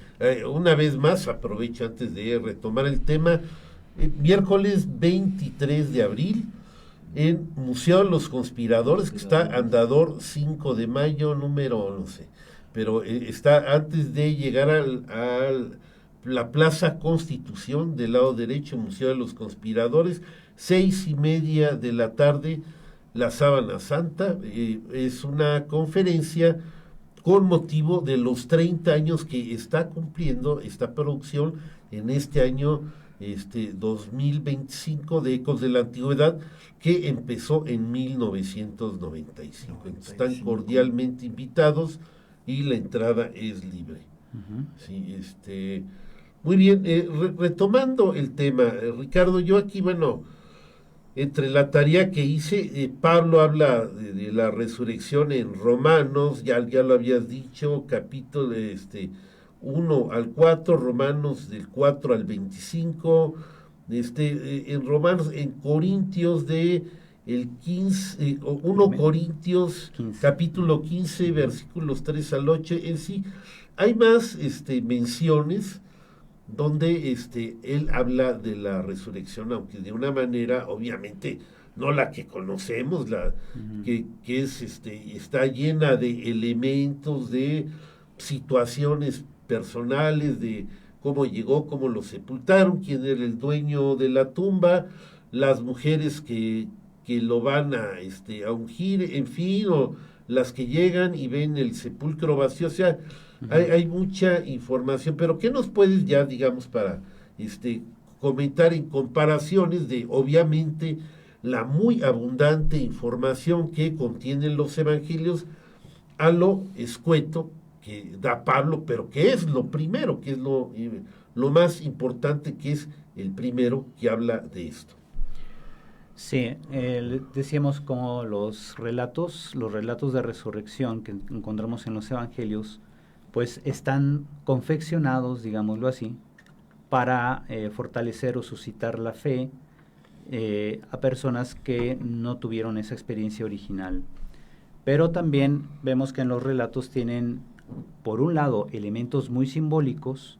una vez más, aprovecho antes de retomar el tema, miércoles 23 de abril, en Museo de los Conspiradores, que está Andador 5 de mayo, número 11, pero está antes de llegar a la Plaza Constitución, del lado derecho, Museo de los Conspiradores, 6:30 de la tarde, la Sábana Santa. Es una conferencia con motivo de los 30 años que está cumpliendo esta producción en este año 2025 de Ecos de la Antigüedad, que empezó en 1995. Están cordialmente invitados y la entrada es libre. Sí, muy bien, retomando el tema, Ricardo, yo aquí, entre la tarea que hice, Pablo habla de la resurrección en Romanos, ya lo habías dicho, capítulo 1 al 4, Romanos del 4 al 25, en Romanos, en Corintios el 15, 1 Corintios 15. Capítulo 15, versículos 3 al 8, en sí, hay más menciones donde él habla de la resurrección, aunque de una manera, obviamente, no la que conocemos, que es está llena de elementos, de situaciones personales, de cómo llegó, cómo lo sepultaron, quién era el dueño de la tumba, las mujeres que lo van a ungir, en fin, o las que llegan y ven el sepulcro vacío, o sea, hay mucha información, pero ¿qué nos puedes ya, digamos, para comentar en comparaciones de, obviamente, la muy abundante información que contienen los evangelios a lo escueto que da Pablo, pero que es lo primero, que es lo más importante, que es el primero que habla de esto? Sí, decíamos como los relatos de resurrección que encontramos en los evangelios, pues están confeccionados, digámoslo así, para fortalecer o suscitar la fe a personas que no tuvieron esa experiencia original. Pero también vemos que en los relatos tienen, por un lado, elementos muy simbólicos,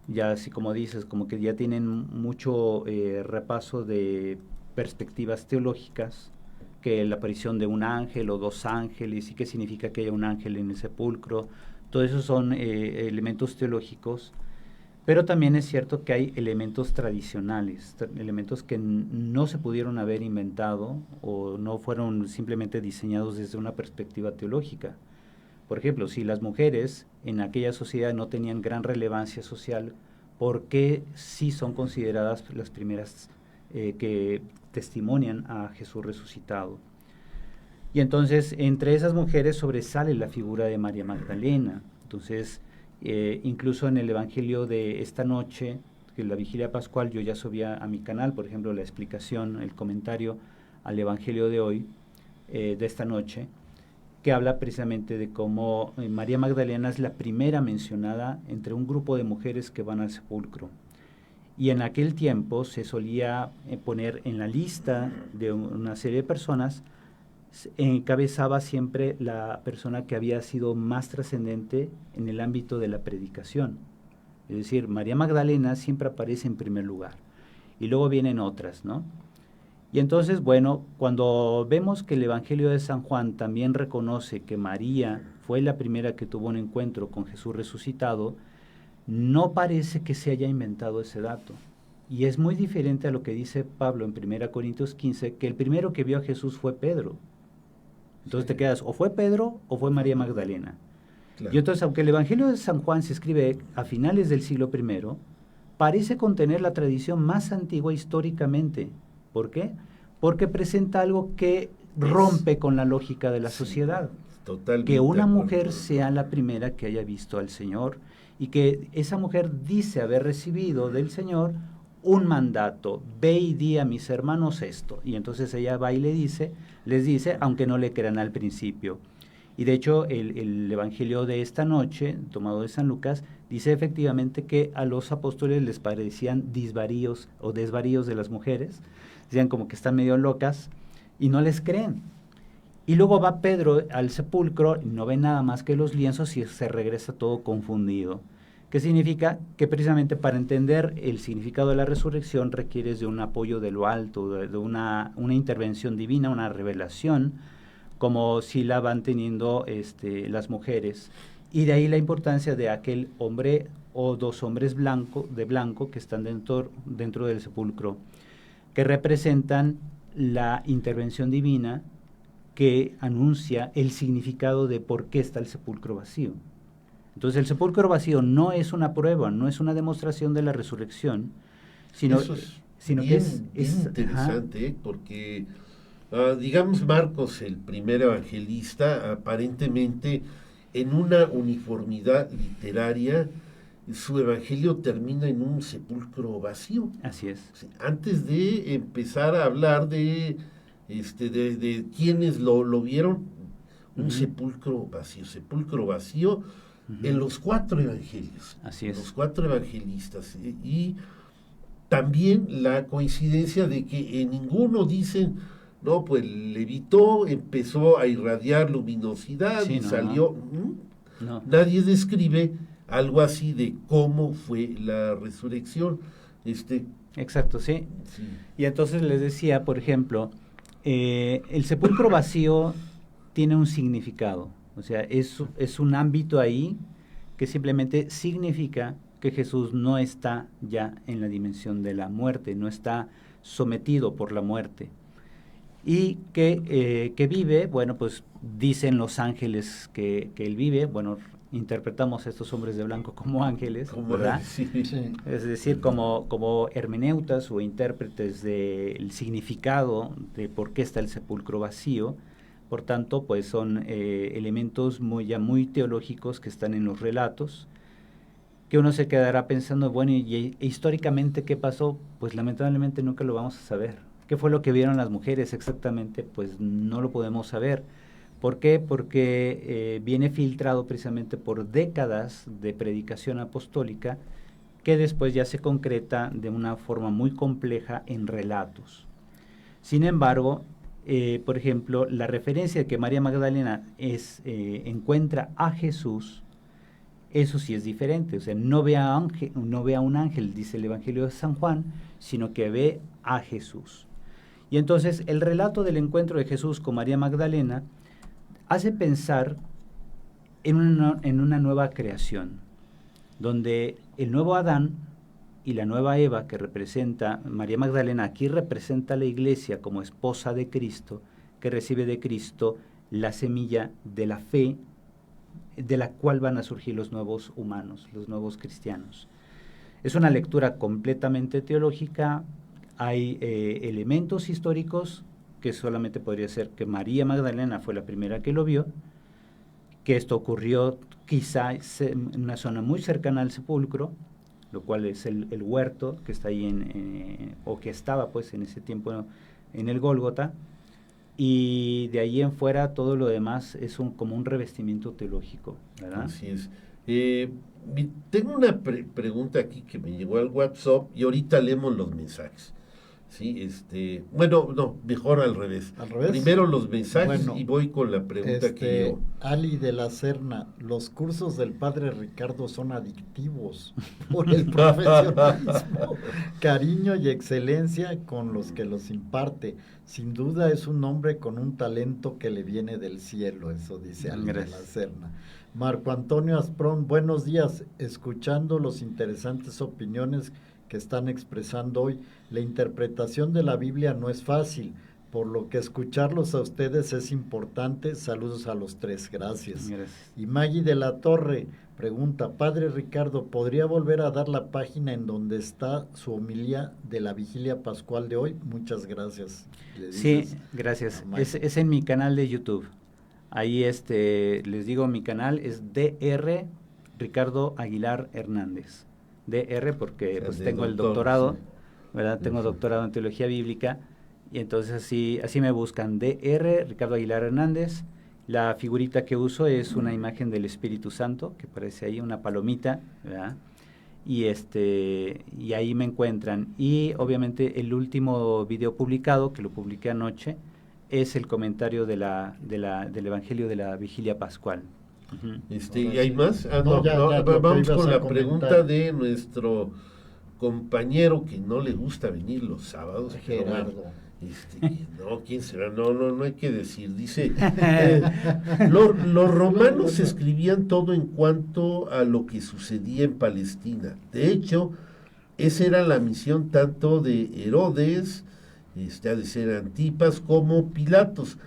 ya así como dices, como que ya tienen mucho repaso de perspectivas teológicas, que la aparición de un ángel o 2 ángeles, y qué significa que haya un ángel en el sepulcro. Todo eso son elementos teológicos, pero también es cierto que hay elementos tradicionales, elementos que no se pudieron haber inventado o no fueron simplemente diseñados desde una perspectiva teológica. Por ejemplo, si las mujeres en aquella sociedad no tenían gran relevancia social, ¿por qué sí son consideradas las primeras que testimonian a Jesús resucitado. Y entonces, entre esas mujeres sobresale la figura de María Magdalena. Entonces, incluso en el Evangelio de esta noche, que la Vigilia Pascual, yo ya subía a mi canal, por ejemplo, la explicación, el comentario al Evangelio de hoy, de esta noche, que habla precisamente de cómo María Magdalena es la primera mencionada entre un grupo de mujeres que van al sepulcro. Y en aquel tiempo se solía poner en la lista de una serie de personas, encabezaba siempre la persona que había sido más trascendente en el ámbito de la predicación. Es decir, María Magdalena siempre aparece en primer lugar. Y luego vienen otras, ¿no? Y entonces, bueno, cuando vemos que el Evangelio de San Juan también reconoce que María fue la primera que tuvo un encuentro con Jesús resucitado, no parece que se haya inventado ese dato. Y es muy diferente a lo que dice Pablo en 1 Corintios 15, que el primero que vio a Jesús fue Pedro. Entonces te quedas, o fue Pedro o fue María Magdalena. Claro. Y entonces, aunque el Evangelio de San Juan se escribe a finales del siglo I, parece contener la tradición más antigua históricamente. ¿Por qué? Porque presenta algo que rompe con la lógica de la sociedad. Totalmente. Que una mujer sea la primera que haya visto al Señor y que esa mujer dice haber recibido del Señor un mandato: ve y di a mis hermanos esto. Y entonces ella va y les dice, aunque no le crean al principio. Y de hecho el Evangelio de esta noche, tomado de San Lucas, dice efectivamente que a los apóstoles les parecían desvaríos de las mujeres, decían como que están medio locas y no les creen. Y luego va Pedro al sepulcro, no ve nada más que los lienzos y se regresa todo confundido. ¿Qué significa? Que precisamente para entender el significado de la resurrección requieres de un apoyo de lo alto, de una intervención divina, una revelación, como si la van teniendo las mujeres. Y de ahí la importancia de aquel hombre o dos hombres de blanco que están dentro del sepulcro, que representan la intervención divina que anuncia el significado de por qué está el sepulcro vacío. Entonces el sepulcro vacío no es una prueba, no es una demostración de la resurrección, sino que es interesante, porque digamos Marcos, el primer evangelista, aparentemente en una uniformidad literaria, su evangelio termina en un sepulcro vacío. Así es. Antes de empezar a hablar de quienes lo vieron, un sepulcro vacío en los 4 evangelios. Así es. Los 4 evangelistas. Y también la coincidencia de que en ninguno dicen, no, pues levitó, empezó a irradiar luminosidad y salió. No. Nadie describe algo así de cómo fue la resurrección. Exacto, sí. Y entonces les decía, por ejemplo, el sepulcro vacío tiene un significado. O sea, es un ámbito ahí que simplemente significa que Jesús no está ya en la dimensión de la muerte, no está sometido por la muerte. Y que vive, bueno, pues dicen los ángeles que él vive, bueno, interpretamos a estos hombres de blanco como ángeles, ¿verdad? Sí. Es decir, como hermeneutas o intérpretes del significado de por qué está el sepulcro vacío. Por tanto, pues son elementos muy teológicos que están en los relatos, que uno se quedará pensando, bueno, ¿y históricamente qué pasó? Pues lamentablemente nunca lo vamos a saber. ¿Qué fue lo que vieron las mujeres exactamente? Pues no lo podemos saber. ¿Por qué? Porque viene filtrado precisamente por décadas de predicación apostólica que después ya se concreta de una forma muy compleja en relatos. Sin embargo, por ejemplo, la referencia de que María Magdalena encuentra a Jesús, eso sí es diferente. O sea, no ve a un ángel, dice el Evangelio de San Juan, sino que ve a Jesús. Y entonces el relato del encuentro de Jesús con María Magdalena hace pensar en una nueva creación, donde el nuevo Adán y la nueva Eva, que representa María Magdalena, aquí representa a la Iglesia como esposa de Cristo, que recibe de Cristo la semilla de la fe, de la cual van a surgir los nuevos humanos, los nuevos cristianos. Es una lectura completamente teológica, hay elementos históricos que solamente podría ser que María Magdalena fue la primera que lo vio, que esto ocurrió quizá en una zona muy cercana al sepulcro, lo cual es el huerto que está ahí o que estaba pues en ese tiempo en el Gólgota, y de ahí en fuera todo lo demás es como un revestimiento teológico, ¿verdad? Así es. Tengo una pregunta aquí que me llegó al WhatsApp y ahorita leemos los mensajes. Sí, bueno, no, mejor al revés. ¿Al revés? Primero los mensajes Bueno, y voy con la pregunta que yo... Ali de la Serna, los cursos del padre Ricardo son adictivos por el profesionalismo, cariño y excelencia con los que los imparte. Sin duda es un hombre con un talento que le viene del cielo, eso dice Ali de la Serna. Marco Antonio Asprón, buenos días, escuchando las interesantes opiniones que están expresando hoy. La interpretación de la Biblia no es fácil, por lo que escucharlos a ustedes es importante. Saludos a los tres, gracias. Y Maggie de la Torre pregunta, Padre Ricardo, ¿podría volver a dar la página en donde está su homilía de la Vigilia Pascual de hoy? Muchas gracias. Sí, gracias. Es en mi canal de YouTube. Ahí les digo, mi canal es DR Ricardo Aguilar Hernández. DR porque pues tengo el doctorado, sí. ¿Verdad? Tengo doctorado en teología bíblica, y entonces así me buscan, DR Ricardo Aguilar Hernández. La figurita que uso es una imagen del Espíritu Santo, que parece ahí una palomita, ¿verdad? Y ahí me encuentran. Y obviamente el último video publicado, que lo publiqué anoche, es el comentario del Evangelio de la Vigilia Pascual. ¿Y hay más? Vamos con la pregunta de nuestro compañero que no le gusta venir los sábados, Gerardo. No, ¿quién será? No hay que decir. Dice, los romanos escribían todo en cuanto a lo que sucedía en Palestina. De hecho, esa era la misión tanto de Herodes, ha de ser Antipas, como Pilatos.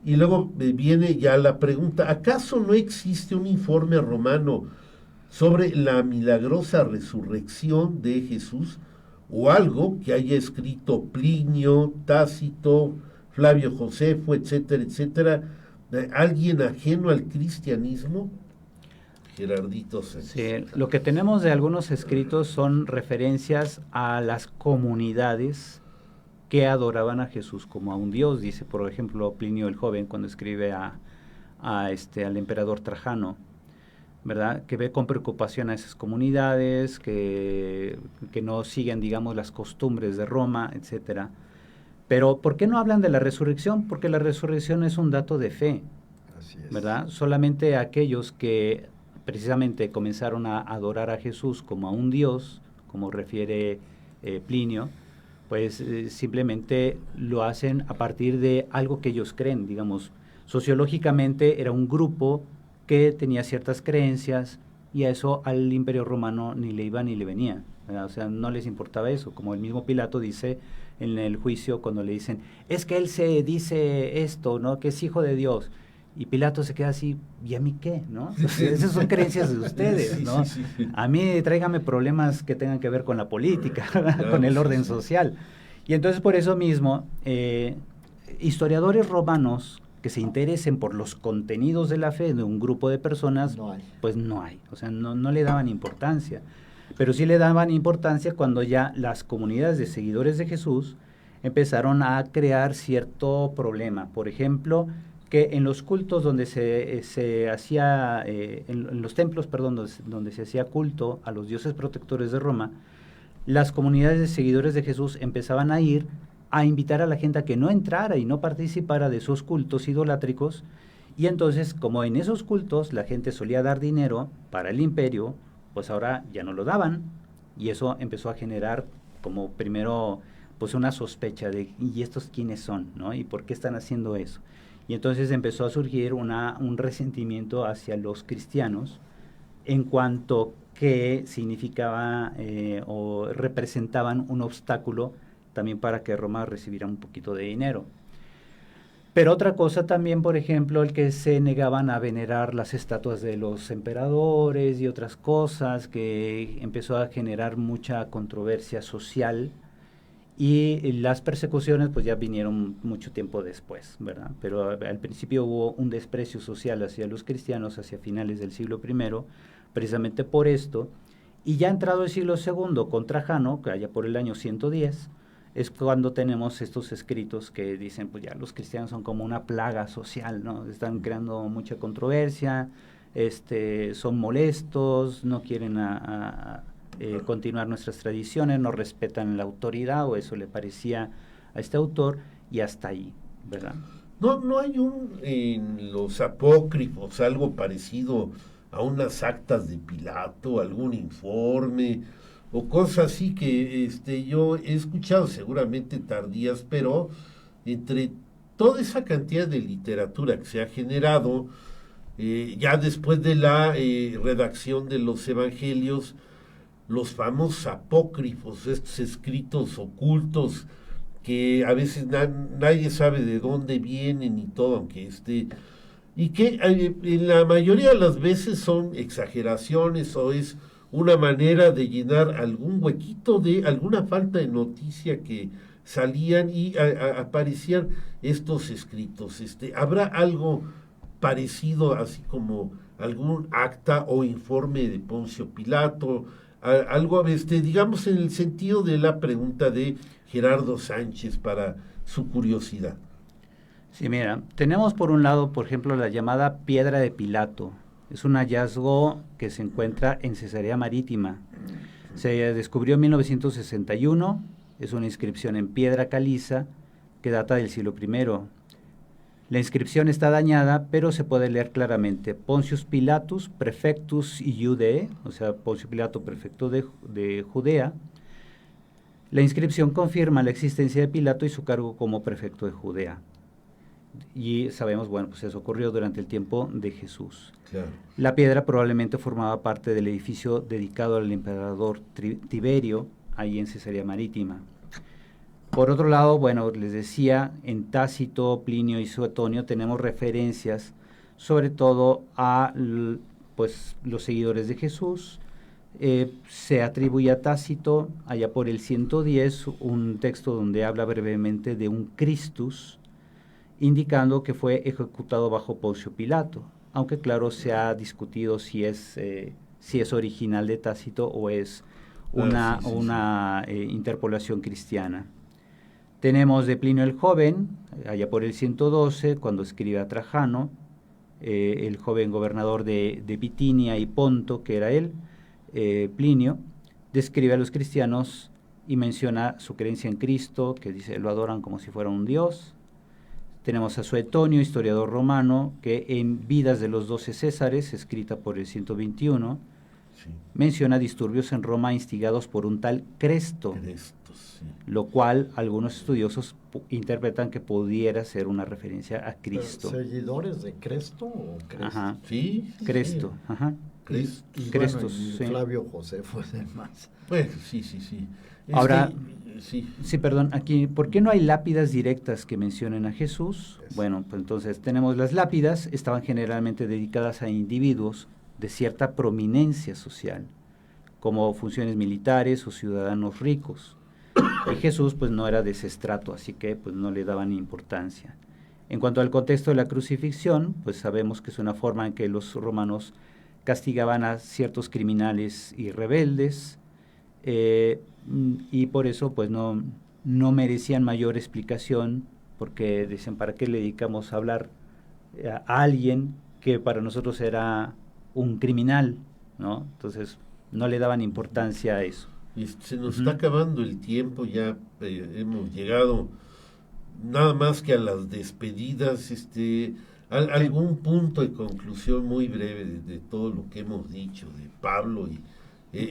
Y luego viene ya la pregunta, ¿acaso no existe un informe romano sobre la milagrosa resurrección de Jesús? ¿O algo que haya escrito Plinio, Tácito, Flavio Josefo, etcétera, etcétera? ¿Alguien ajeno al cristianismo? Gerardito Sánchez. Sí, lo que tenemos de algunos escritos son referencias a las comunidades que adoraban a Jesús como a un Dios. Dice, por ejemplo, Plinio el Joven, cuando escribe al emperador Trajano, ¿verdad? Que ve con preocupación a esas comunidades, que no siguen, digamos, las costumbres de Roma, etcétera. Pero, ¿por qué no hablan de la resurrección? Porque la resurrección es un dato de fe, así es, ¿verdad? Solamente aquellos que precisamente comenzaron a adorar a Jesús como a un Dios, como refiere Plinio, pues simplemente lo hacen a partir de algo que ellos creen, digamos. Sociológicamente era un grupo que tenía ciertas creencias, y a eso al Imperio Romano ni le iba ni le venía, ¿verdad? O sea, no les importaba eso, como el mismo Pilato dice en el juicio cuando le dicen, es que él se dice esto, ¿no? Que es hijo de Dios. Y Pilato se queda así, ¿y a mí qué? ¿No? Esas son creencias de ustedes, ¿no? Sí. A mí tráigame problemas que tengan que ver con la política, claro, con el orden social. Y entonces por eso mismo, historiadores romanos que se interesen por los contenidos de la fe de un grupo de personas, pues no hay. O sea, no le daban importancia. Pero sí le daban importancia cuando ya las comunidades de seguidores de Jesús empezaron a crear cierto problema. Por ejemplo, que en los cultos donde se hacía, en los templos, perdón, donde se hacía culto a los dioses protectores de Roma, las comunidades de seguidores de Jesús empezaban a ir a invitar a la gente a que no entrara y no participara de esos cultos idolátricos, y entonces, como en esos cultos la gente solía dar dinero para el imperio, pues ahora ya no lo daban, y eso empezó a generar como primero pues una sospecha de, ¿y estos quiénes son? ¿No? ¿Y por qué están haciendo eso? Y entonces empezó a surgir un resentimiento hacia los cristianos en cuanto que significaba o representaban un obstáculo también para que Roma recibiera un poquito de dinero. Pero otra cosa también, por ejemplo, el que se negaban a venerar las estatuas de los emperadores y otras cosas, que empezó a generar mucha controversia social, y las persecuciones pues ya vinieron mucho tiempo después, ¿verdad? Pero al principio hubo un desprecio social hacia los cristianos hacia finales del siglo I, precisamente por esto, y ya entrado el siglo II con Trajano, que allá por el año 110, es cuando tenemos estos escritos que dicen, pues ya los cristianos son como una plaga social, ¿no? Están creando mucha controversia, son molestos, no quieren continuar nuestras tradiciones, no respetan la autoridad, o eso le parecía a este autor, y hasta ahí, ¿verdad? No hay en los apócrifos algo parecido a unas actas de Pilato, algún informe o cosas así que yo he escuchado, seguramente tardías, pero entre toda esa cantidad de literatura que se ha generado, ya después de la redacción de los evangelios, los famosos apócrifos, estos escritos ocultos que a veces nadie sabe de dónde vienen y todo, aunque y que en la mayoría de las veces son exageraciones o es una manera de llenar algún huequito de alguna falta de noticia que salían y aparecían estos escritos. ¿Habrá algo parecido, así como algún acta o informe de Poncio Pilato, algo, digamos, en el sentido de la pregunta de Gerardo Sánchez para su curiosidad? Sí, mira, tenemos por un lado, por ejemplo, la llamada Piedra de Pilato. Es un hallazgo que se encuentra en Cesarea Marítima. Se descubrió en 1961, es una inscripción en piedra caliza que data del siglo I. La inscripción está dañada, pero se puede leer claramente: Poncius Pilatus prefectus Iudae, o sea, Poncio Pilato, prefecto de Judea. La inscripción confirma la existencia de Pilato y su cargo como prefecto de Judea. Y sabemos, bueno, pues eso ocurrió durante el tiempo de Jesús. Claro. La piedra probablemente formaba parte del edificio dedicado al emperador Tiberio, ahí en Cesarea Marítima. Por otro lado, bueno, les decía, en Tácito, Plinio y Suetonio tenemos referencias sobre todo a pues, los seguidores de Jesús. Se atribuye a Tácito, allá por el 110, un texto donde habla brevemente de un Christus, indicando que fue ejecutado bajo Poncio Pilato, aunque claro, se ha discutido si es original de Tácito o es una interpolación cristiana. Tenemos de Plinio el Joven, allá por el 112, cuando escribe a Trajano, el joven gobernador de Bitinia y Ponto, que era él, Plinio, describe a los cristianos y menciona su creencia en Cristo, que dice, lo adoran como si fuera un dios. Tenemos a Suetonio, historiador romano, que en Vidas de los 12 Césares, escrita por el 121, menciona disturbios en Roma instigados por un tal Cresto, lo cual algunos estudiosos interpretan que pudiera ser una referencia a Cristo. ¿Seguidores de Cresto o Cresto? Ajá. Sí. Cresto, Sí. ajá. Y Crestos, bueno, sí. Flavio Josefo es más. Pues sí. Ahora, sí, perdón, aquí, ¿por qué no hay lápidas directas que mencionen a Jesús? Bueno, pues entonces tenemos las lápidas, estaban generalmente dedicadas a individuos de cierta prominencia social, como funciones militares o ciudadanos ricos. Y Jesús pues no era de ese estrato, así que pues no le daban importancia. En cuanto al contexto de la crucifixión, pues sabemos que es una forma en que los romanos castigaban a ciertos criminales y rebeldes, y por eso pues no merecían mayor explicación, porque dicen, ¿para qué le dedicamos a hablar a alguien que para nosotros era un criminal, ¿no? Entonces no le daban importancia a eso. Se nos está acabando el tiempo, ya hemos llegado nada más que a las despedidas, algún punto de conclusión muy breve de todo lo que hemos dicho de Pablo y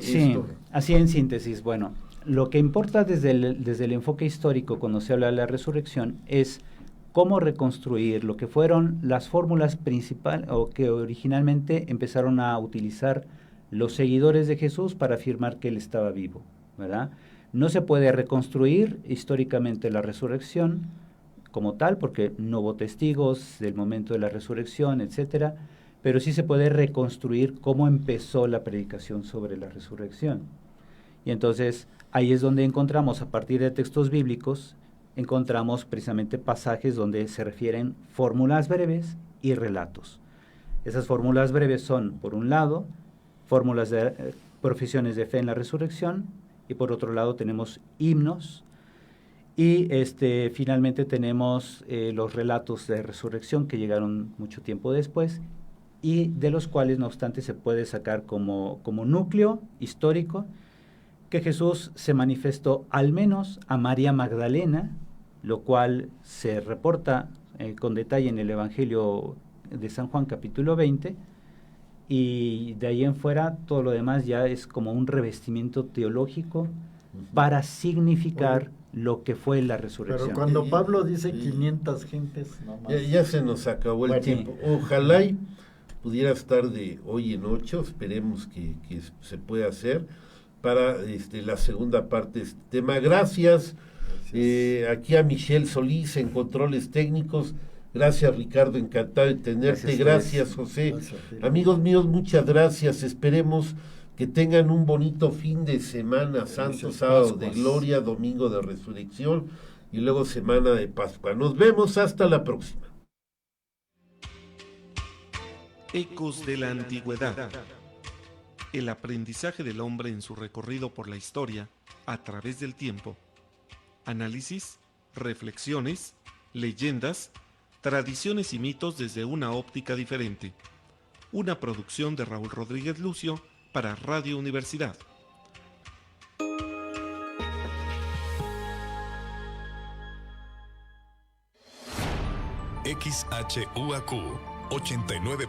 sí, esto. Así en síntesis, bueno, lo que importa desde el enfoque histórico cuando se habla de la resurrección es cómo reconstruir lo que fueron las fórmulas principales o que originalmente empezaron a utilizar los seguidores de Jesús para afirmar que él estaba vivo, ¿verdad? No se puede reconstruir históricamente la resurrección como tal, porque no hubo testigos del momento de la resurrección, etcétera, pero sí se puede reconstruir cómo empezó la predicación sobre la resurrección. Y entonces ahí es donde encontramos, a partir de textos bíblicos, encontramos precisamente pasajes donde se refieren fórmulas breves y relatos. Esas fórmulas breves son, por un lado, fórmulas de profesiones de fe en la resurrección, y por otro lado tenemos himnos, y finalmente tenemos los relatos de resurrección que llegaron mucho tiempo después, y de los cuales, no obstante, se puede sacar como núcleo histórico que Jesús se manifestó al menos a María Magdalena, lo cual se reporta con detalle en el Evangelio de San Juan, capítulo 20, y de ahí en fuera todo lo demás ya es como un revestimiento teológico para significar lo que fue la resurrección. Pero cuando Pablo dice 500 gentes, no más. Ya se nos acabó el tiempo. Ojalá y pudiera estar de hoy en 8, esperemos que se pueda hacer para la segunda parte de este tema. Gracias. Aquí a Michelle Solís en controles técnicos. Gracias, Ricardo, encantado de tenerte. Gracias, José. Gracias, amigos míos, muchas gracias. Esperemos que tengan un bonito fin de semana, Santo, sábado de gloria, domingo de resurrección y luego semana de Pascua. Nos vemos, hasta la próxima. Ecos de la Antigüedad. El aprendizaje del hombre en su recorrido por la historia a través del tiempo. Análisis, reflexiones, leyendas, tradiciones y mitos desde una óptica diferente. Una producción de Raúl Rodríguez Lucio para Radio Universidad. XHUAQ 89.